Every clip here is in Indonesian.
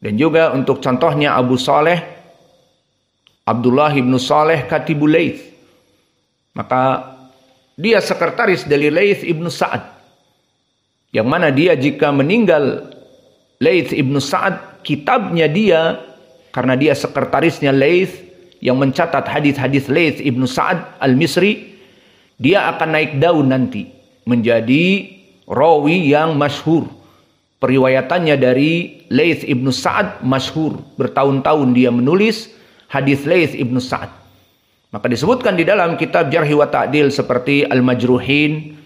Dan juga untuk contohnya Abu Saleh, Abdullah ibnu Saleh Katibul Laits. Maka dia sekretaris dari Laits ibnu Sa'ad. Yang mana dia jika meninggal Laits ibnu Sa'ad, kitabnya dia, karena dia sekretarisnya Laits yang mencatat hadis-hadis Laits ibnu Sa'ad al-Misri, dia akan naik daun nanti menjadi rawi yang masyhur. Periwayatannya dari Laits ibnu Sa'ad masyhur. Bertahun-tahun dia menulis hadis Laits ibnu Sa'ad. Maka disebutkan di dalam kitab Jarh wa Ta'dil seperti Al-Majruhin,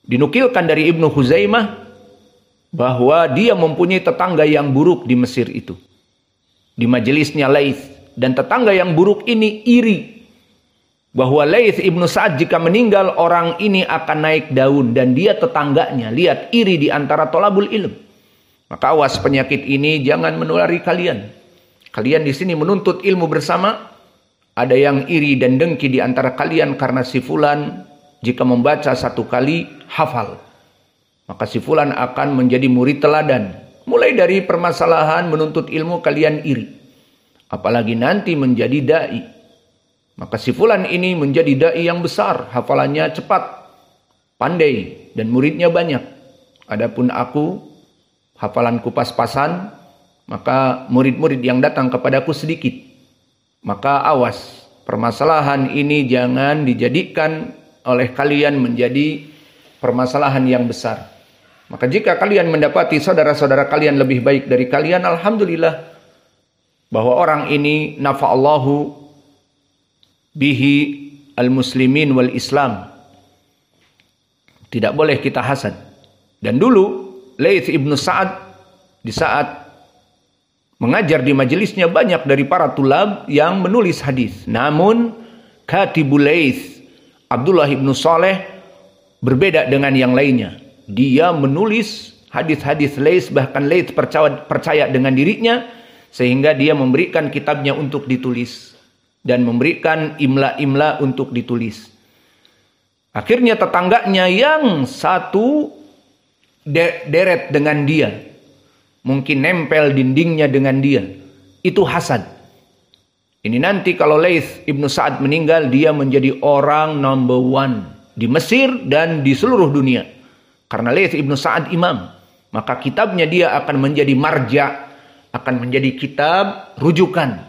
dinukilkan dari Ibnu Huzaimah bahwa dia mempunyai tetangga yang buruk di Mesir itu, di majelisnya Laits. Dan tetangga yang buruk ini iri bahwa Laits ibnu Sa'ad jika meninggal orang ini akan naik daun, dan dia tetangganya. Lihat, iri di antara tolabul ilm. Maka awas, penyakit ini jangan menulari kalian. Kalian di sini menuntut ilmu bersama, ada yang iri dan dengki di antara kalian karena si fulan jika membaca satu kali hafal, maka si fulan akan menjadi murid teladan. Mulai dari permasalahan menuntut ilmu kalian iri, apalagi nanti menjadi dai. Maka si fulan ini menjadi dai yang besar, hafalannya cepat, pandai, dan muridnya banyak. Adapun aku, hafalanku pas-pasan, maka murid-murid yang datang kepadaku sedikit. Maka awas, permasalahan ini jangan dijadikan oleh kalian menjadi permasalahan yang besar. Maka jika kalian mendapati saudara-saudara kalian lebih baik dari kalian, alhamdulillah, bahwa orang ini nafa'allahu bihi al-muslimin wal Islam. Tidak boleh kita hasad. Dan dulu Laits ibnu Sa'ad di saat mengajar di majelisnya, banyak dari para tulab yang menulis hadis. Namun Katibul Laits, Abdullah ibnu Saleh, berbeda dengan yang lainnya. Dia menulis hadis-hadis Laits, bahkan Laits percaya dengan dirinya, sehingga dia memberikan kitabnya untuk ditulis dan memberikan imla-imla untuk ditulis. Akhirnya tetangganya yang satu deret dengan dia, mungkin nempel dindingnya dengan dia, itu hasad. Ini nanti kalau Laits ibnu Sa'ad meninggal, dia menjadi orang number one di Mesir dan di seluruh dunia. Karena Laits ibnu Sa'ad imam, maka kitabnya dia akan menjadi marja, akan menjadi kitab rujukan.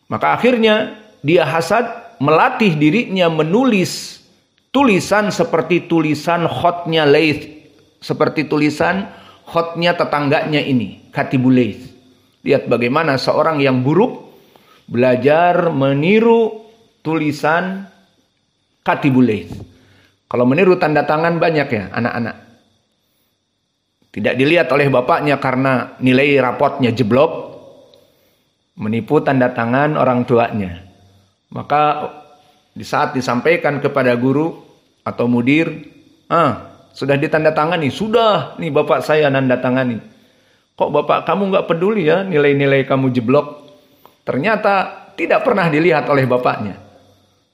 Maka akhirnya dia hasad, melatih dirinya menulis tulisan seperti tulisan khotnya Laits, seperti tulisan khotnya tetangganya ini, Katibul Laits. Lihat bagaimana seorang yang buruk belajar meniru tulisan Katibul Laits. Kalau meniru tanda tangan banyak ya anak-anak. Tidak dilihat oleh bapaknya karena nilai rapotnya jeblok, menipu tanda tangan orang tuanya. Maka di saat disampaikan kepada guru atau mudir, sudah ditandatangani, sudah nih bapak saya nanda tangani. Kok bapak kamu nggak peduli ya nilai-nilai kamu jeblok? Ternyata tidak pernah dilihat oleh bapaknya.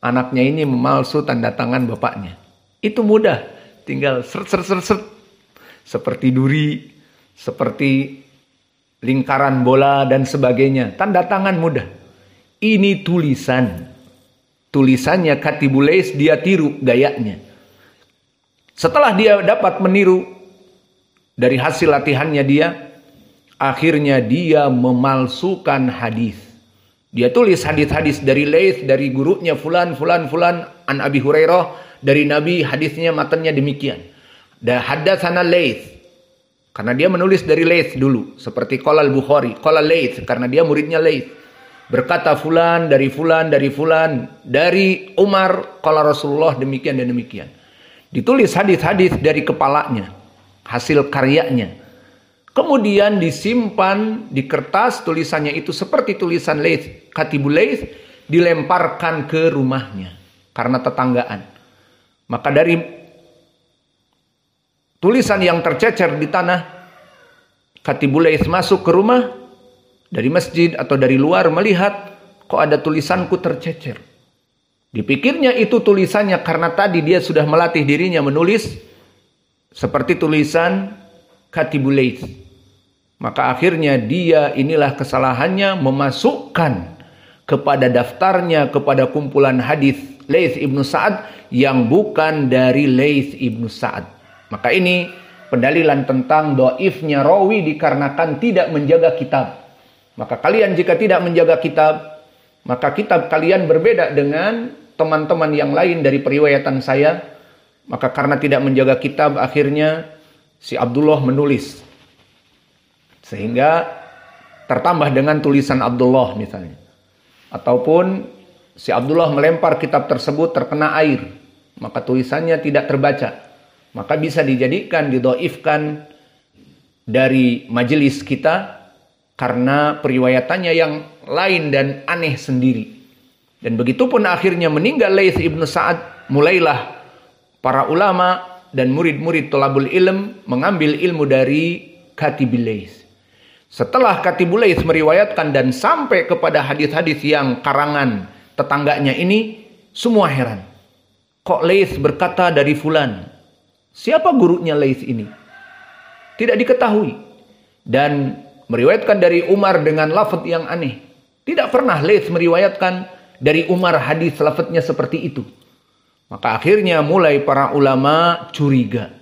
Anaknya ini memalsu tanda tangan bapaknya. Itu mudah, tinggal seret. Seperti duri, seperti lingkaran bola dan sebagainya. Tanda tangan mudah. Ini tulisan. Tulisannya Katibul Laits, dia tiru gayanya. Setelah dia dapat meniru dari hasil latihannya dia, akhirnya dia memalsukan hadis. Dia tulis hadis-hadis dari Laits, dari gurunya fulan an Abi Hurairah, dari Nabi, hadisnya matanya demikian. Dan haddatsana Laits, karena dia menulis dari Laits dulu, seperti qala al-Bukhari, qala Laits, karena dia muridnya Laits. Berkata fulan, dari Umar, qala Rasulullah, demikian dan demikian. Ditulis hadis-hadis dari kepalanya, hasil karyanya. Kemudian disimpan di kertas, tulisannya itu seperti tulisan Laits, Katibul Laits, dilemparkan ke rumahnya karena tetanggaan. Maka dari tulisan yang tercecer di tanah, Katibul Laits masuk ke rumah dari masjid atau dari luar, melihat kok ada tulisanku tercecer. Dipikirnya itu tulisannya karena tadi dia sudah melatih dirinya menulis seperti tulisan Katibul Laits. Maka akhirnya dia inilah kesalahannya memasukkan kepada daftarnya, kepada kumpulan hadis Laits ibnu Sa'ad yang bukan dari Laits ibnu Sa'ad. Maka ini pendalilan tentang dhaifnya rawi dikarenakan tidak menjaga kitab. Maka kalian jika tidak menjaga kitab, maka kitab kalian berbeda dengan teman-teman yang lain dari periwayatan saya. Maka karena tidak menjaga kitab, akhirnya si Abdullah menulis, sehingga tertambah dengan tulisan Abdullah misalnya. Ataupun si Abdullah melempar kitab tersebut terkena air, maka tulisannya tidak terbaca. Maka bisa dijadikan, didhaifkan dari majelis kita karena periwayatannya yang lain dan aneh sendiri. Dan begitupun akhirnya meninggal Laits ibnu Sa'ad, mulailah para ulama dan murid-murid thalabul ilm mengambil ilmu dari Katibil Laits. Setelah Katibul Laits meriwayatkan dan sampai kepada hadis-hadis yang karangan tetangganya ini, semua heran. Kok Laits berkata dari fulan? Siapa gurunya Laits ini? Tidak diketahui. Dan meriwayatkan dari Umar dengan lafaz yang aneh. Tidak pernah Laits meriwayatkan dari Umar hadis lafaznya seperti itu. Maka akhirnya mulai para ulama curiga.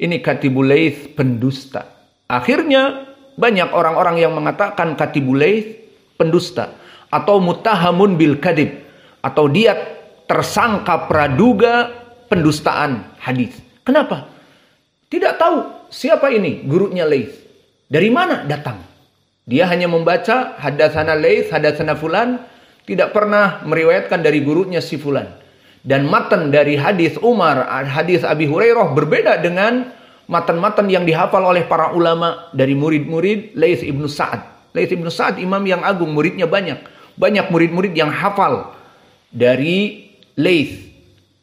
Ini Katibul Laits pendusta. Akhirnya banyak orang-orang yang mengatakan Katibul Laits pendusta atau muttahamun bil kadhib, atau dia tersangka praduga pendustaan hadis. Kenapa? Tidak tahu siapa ini gurunya Laits. Dari mana datang? Dia hanya membaca hadatsana Laits, hadatsana fulan, tidak pernah meriwayatkan dari gurunya si fulan. Dan matan dari hadis Umar, hadis Abi Hurairah berbeda dengan matan-matan yang dihafal oleh para ulama dari murid-murid Laits ibnu Sa'ad. Laits ibnu Sa'ad imam yang agung, muridnya banyak. Banyak murid-murid yang hafal dari Laits.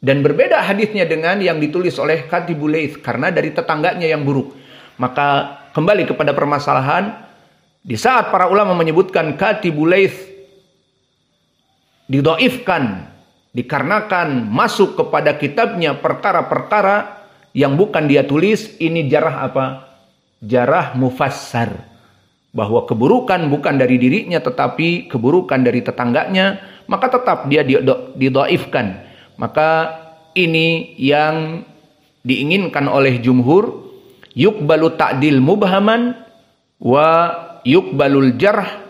Dan berbeda hadisnya dengan yang ditulis oleh Katibul Laits karena dari tetangganya yang buruk. Maka kembali kepada permasalahan, di saat para ulama menyebutkan Katibul Laits didhaifkan dikarenakan masuk kepada kitabnya perkara-perkara yang bukan dia tulis, ini jarah apa? Jarah mufassar. Bahwa keburukan bukan dari dirinya tetapi keburukan dari tetangganya, maka tetap dia didhaifkan. Maka ini yang diinginkan oleh jumhur, yuqbalu ta'dil mubhaman wa yuqbalul jarh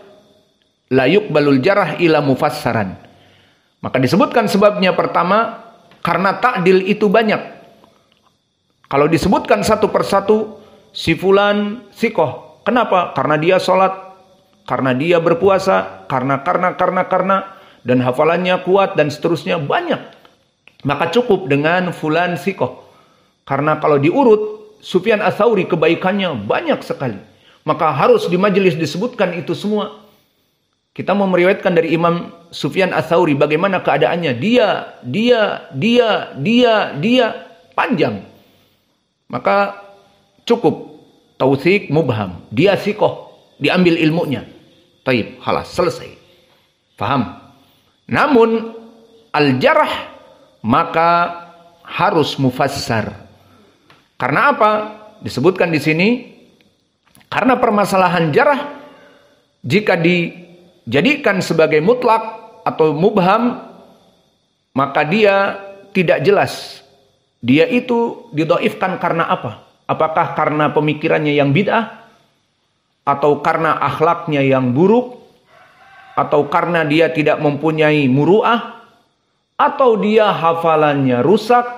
la yuqbalul jarh ila mufassaran. Maka disebutkan sebabnya pertama, karena ta'dil itu banyak. Kalau disebutkan satu persatu, si fulan sikoh. Kenapa? Karena dia sholat, karena dia berpuasa, karena, dan hafalannya kuat, dan seterusnya banyak. Maka cukup dengan fulan sikoh. Karena kalau diurut, Sufyan Ats-Tsauri kebaikannya banyak sekali. Maka harus di majelis disebutkan itu semua. Kita mau meriwayatkan dari Imam Sufyan Ats-Tsauri bagaimana keadaannya. Dia, panjang. Maka cukup tautsik mubham. Dia sikoh, diambil ilmunya. Taib, halas, selesai. Faham? Namun al-jarh maka harus mufassar. Karena apa? Disebutkan di sini karena permasalahan jarh jika dijadikan sebagai mutlak atau mubham, maka dia tidak jelas. Dia itu didhaifkan karena apa? Apakah karena pemikirannya yang bid'ah? Atau karena akhlaknya yang buruk? Atau karena dia tidak mempunyai muru'ah? Atau dia hafalannya rusak?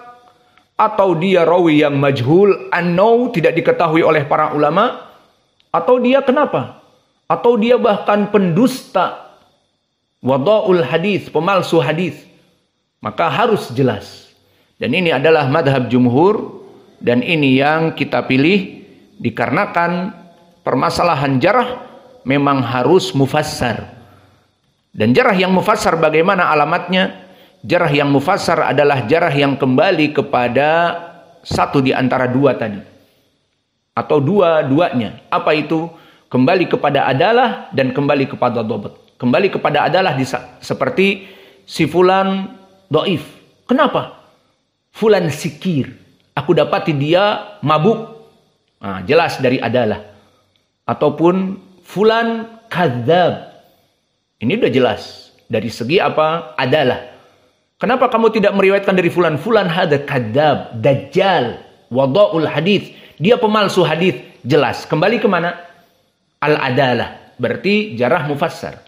Atau dia rawi yang majhul, an-naw, tidak diketahui oleh para ulama? Atau dia kenapa? Atau dia bahkan pendusta, wada'ul hadis, pemalsu hadis? Maka harus jelas. Dan ini adalah madhab jumhur, dan ini yang kita pilih dikarenakan permasalahan jarh memang harus mufassar. Dan jarh yang mufassar bagaimana alamatnya? Jarh yang mufassar adalah jarh yang kembali kepada satu di antara dua tadi. Atau dua-duanya. Apa itu? Kembali kepada adalah dan kembali kepada dhabt. Kembali kepada adalah seperti si fulan dhaif. Kenapa? Fulan sikir. Aku dapati dia mabuk. Nah, jelas dari adalah. ataupun fulan kadzab. Ini udah jelas dari segi apa? Adalah. Kenapa kamu tidak meriwayatkan dari fulan? Fulan hada kadzab, dajjal, wada'ul hadis. Dia pemalsu hadis. Jelas. Kembali ke mana? Al-adalah. Berarti jarah mufassar.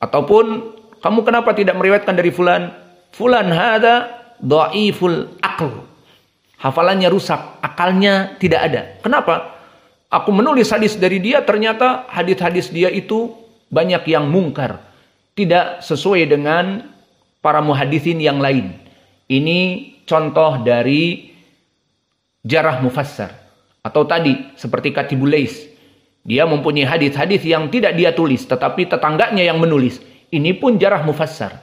Ataupun kamu kenapa tidak meriwayatkan dari fulan? Fulan hada dhaiful aql. Hafalannya rusak, akalnya tidak ada. Kenapa? Aku menulis hadis dari dia, ternyata hadis-hadis dia itu banyak yang mungkar. Tidak sesuai dengan para muhaditsin yang lain. Ini contoh dari jarah mufassar. Atau tadi, seperti Katibul Lais. Dia mempunyai hadis-hadis yang tidak dia tulis, tetapi tetangganya yang menulis. Ini pun jarah mufassar.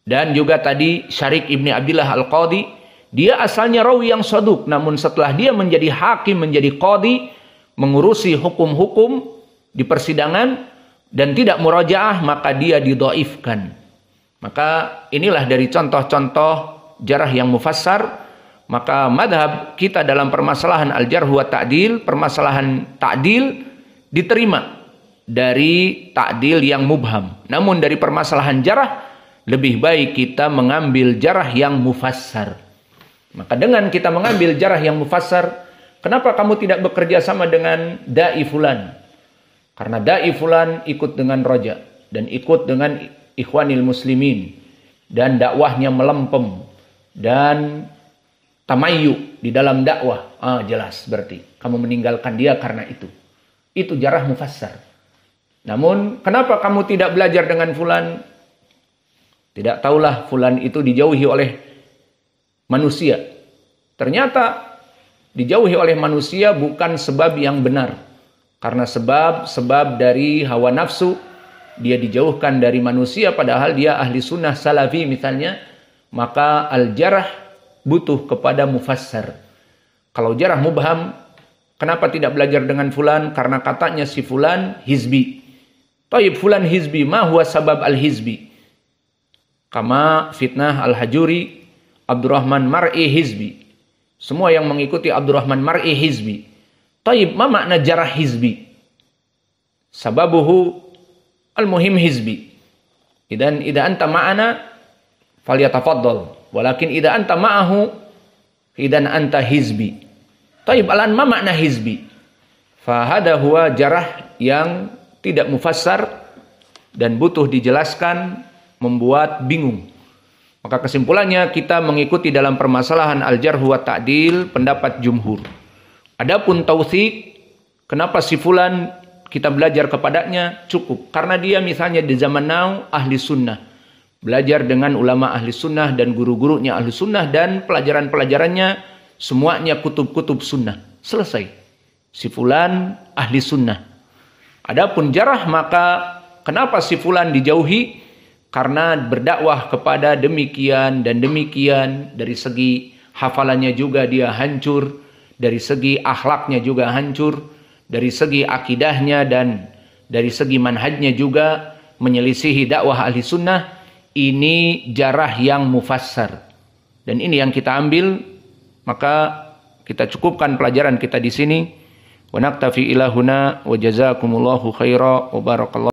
Dan juga tadi Syarik ibni Abdillah al-Qadhi. Dia asalnya rawi yang saduk, namun setelah dia menjadi hakim, menjadi qadhi, mengurusi hukum-hukum di persidangan dan tidak murajaah, maka dia didhaifkan. Maka inilah dari contoh-contoh jarah yang mufassar. Maka madhab kita dalam permasalahan al-jarh wa ta'dil, permasalahan ta'dil diterima dari ta'dil yang mubham. Namun dari permasalahan jarah, lebih baik kita mengambil jarah yang mufassar. Maka dengan kita mengambil jarah yang mufassar, kenapa kamu tidak bekerja sama dengan da'i fulan? Karena da'i fulan ikut dengan roja dan ikut dengan ikhwanil muslimin dan dakwahnya melempem dan tamayyu di dalam dakwah. Jelas berarti kamu meninggalkan dia karena itu. Itu jarah mufassar. Namun kenapa kamu tidak belajar dengan fulan? Tidak tahulah fulan itu dijauhi oleh manusia. Ternyata dijauhi oleh manusia bukan sebab yang benar. Karena sebab dari hawa nafsu, dia dijauhkan dari manusia padahal dia ahli sunnah salafi misalnya. Maka al-jarah butuh kepada mufassar. Kalau jarah mubham, kenapa tidak belajar dengan fulan? Karena katanya si fulan hizbi. Taib fulan hizbi, ma huwa sabab al-hizbi? Kama fitnah al-Hajuri, Abdurrahman Mar'i hizbi. Semua yang mengikuti Abdurrahman Mar'i hizbi. Taib, ma makna jarah hizbi? Sababuhu al-muhim hizbi. Idan anta ma'ana falyatafaddal. Walakin idza anta ma'ahu idan anta hizbi. Taib, alan ma makna hizbi? Fahada huwa jarah yang tidak mufassar dan butuh dijelaskan, membuat bingung. Maka kesimpulannya kita mengikuti dalam permasalahan al-jarh wa ta'dil pendapat jumhur. Adapun tautsik, kenapa si fulan kita belajar kepadanya? Cukup. Karena dia misalnya di zaman now ahli sunnah. Belajar dengan ulama ahli sunnah dan guru-gurunya ahli sunnah dan pelajaran-pelajarannya semuanya kutub-kutub sunnah. Selesai. Si fulan ahli sunnah. Adapun jarah, maka kenapa si fulan dijauhi? Karena berdakwah kepada demikian dan demikian, dari segi hafalannya juga dia hancur, dari segi akhlaknya juga hancur, dari segi akidahnya dan dari segi manhajnya juga menyelisihi dakwah ahli sunnah. Ini jarah yang mufassar. Dan ini yang kita ambil, maka kita cukupkan pelajaran kita di sini. Wa naktafi ila huna wa jazakumullahu khaira wa barakallahu